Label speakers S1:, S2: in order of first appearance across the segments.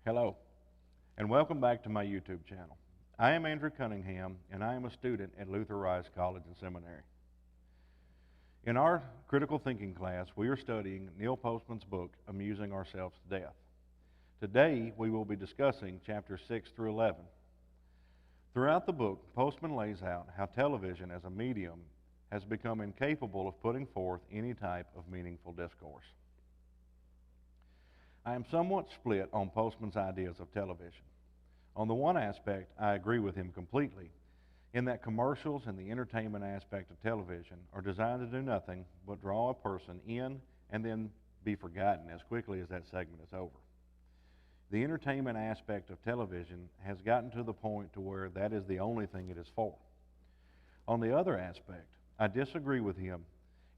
S1: Hello, and welcome back to my YouTube channel. I am Andrew Cunningham, and I am a student at Luther Rice College and Seminary. In our critical thinking class, we are studying Neil Postman's book, Amusing Ourselves to Death. Today, we will be discussing chapters 6 through 11. Throughout the book, Postman lays out how television as a medium has become incapable of putting forth any type of meaningful discourse. I am somewhat split on Postman's ideas of television. On the one aspect, I agree with him completely, in that commercials and the entertainment aspect of television are designed to do nothing but draw a person in and then be forgotten as quickly as that segment is over. The entertainment aspect of television has gotten to the point to where that is the only thing it is for. On the other aspect, I disagree with him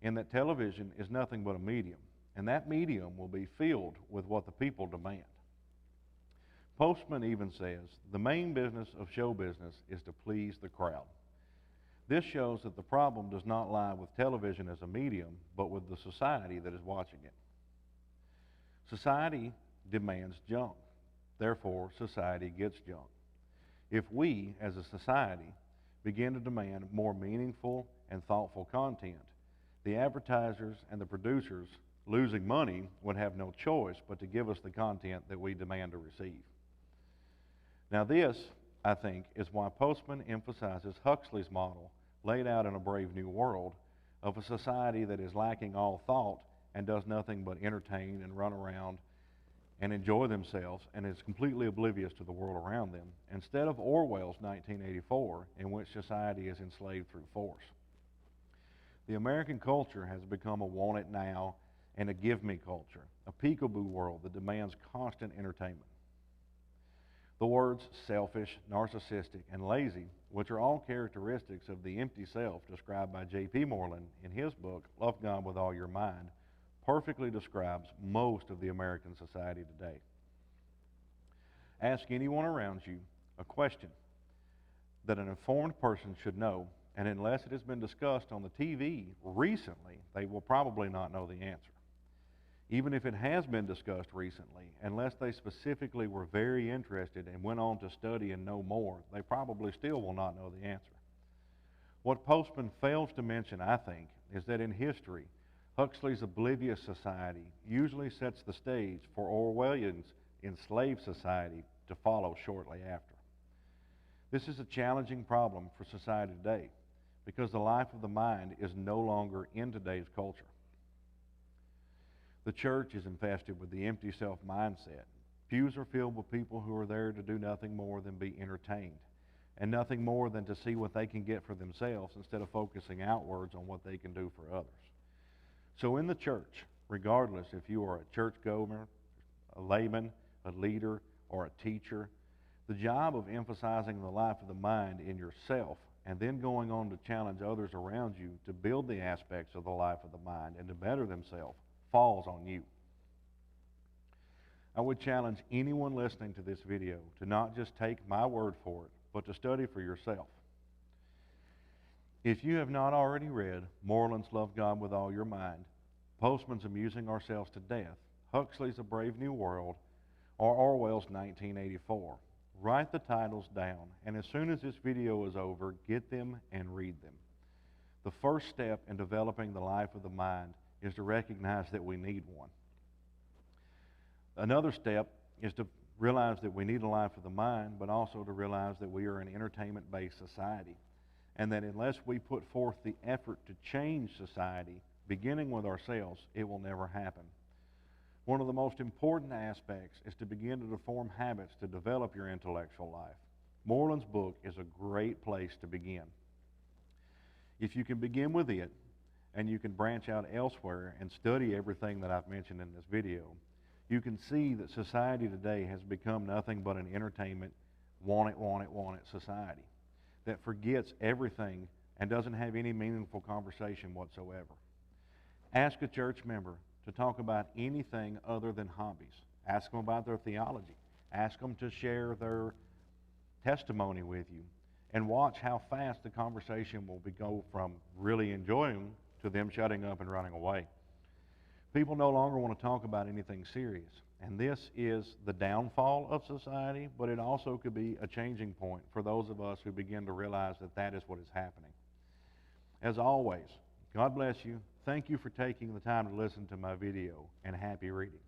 S1: in that television is nothing but a medium, and that medium will be filled with what the people demand. Postman even says the main business of show business is to please the crowd. This shows that the problem does not lie with television as a medium, but with the society that is watching it. Society demands junk. Therefore, society gets junk. If we, as a society, begin to demand more meaningful and thoughtful content, the advertisers and the producers losing money would have no choice but to give us the content that we demand to receive. Now this, I think, is why Postman emphasizes Huxley's model laid out in A Brave New World of a society that is lacking all thought and does nothing but entertain and run around and enjoy themselves and is completely oblivious to the world around them, instead of Orwell's 1984, in which society is enslaved through force. The American culture has become a want it now and a give-me culture, a peekaboo world that demands constant entertainment. The words selfish, narcissistic, and lazy, which are all characteristics of the empty self described by J.P. Moreland in his book, Love God with All Your Mind, perfectly describes most of the American society today. Ask anyone around you a question that an informed person should know, and unless it has been discussed on the TV recently, they will probably not know the answer. Even if it has been discussed recently, unless they specifically were very interested and went on to study and know more, they probably still will not know the answer. What Postman fails to mention, I think, is that in history, Huxley's oblivious society usually sets the stage for Orwell's enslaved society to follow shortly after. This is a challenging problem for society today because the life of the mind is no longer in today's culture. The church is infested with the empty self mindset. Pews are filled with people who are there to do nothing more than be entertained, and nothing more than to see what they can get for themselves instead of focusing outwards on what they can do for others. So in the church, regardless if you are a churchgoer, a layman, a leader, or a teacher, the job of emphasizing the life of the mind in yourself and then going on to challenge others around you to build the aspects of the life of the mind and to better themselves falls on you. I would challenge anyone listening to this video to not just take my word for it, but to study for yourself. If you have not already read Moreland's Love God with All Your Mind, Postman's Amusing Ourselves to Death, Huxley's A Brave New World, or Orwell's 1984, write the titles down, and as soon as this video is over, get them and read them. The first step in developing the life of the mind is to recognize that we need one. Another step is to realize that we need a life of the mind, but also to realize that we are an entertainment-based society, and that unless we put forth the effort to change society, beginning with ourselves, it will never happen. One of the most important aspects is to begin to form habits to develop your intellectual life. Moreland's book is a great place to begin. If you can begin with it, and you can branch out elsewhere and study everything that I've mentioned in this video, you can see that society today has become nothing but an entertainment, want it society that forgets everything and doesn't have any meaningful conversation whatsoever. Ask a church member to talk about anything other than hobbies. Ask them about their theology. Ask them to share their testimony with you, and watch how fast the conversation will go from really enjoying to them shutting up and running away. People no longer want to talk about anything serious. And this is the downfall of society, but it also could be a changing point for those of us who begin to realize that that is what is happening. As always, God bless you. Thank you for taking the time to listen to my video, and happy reading.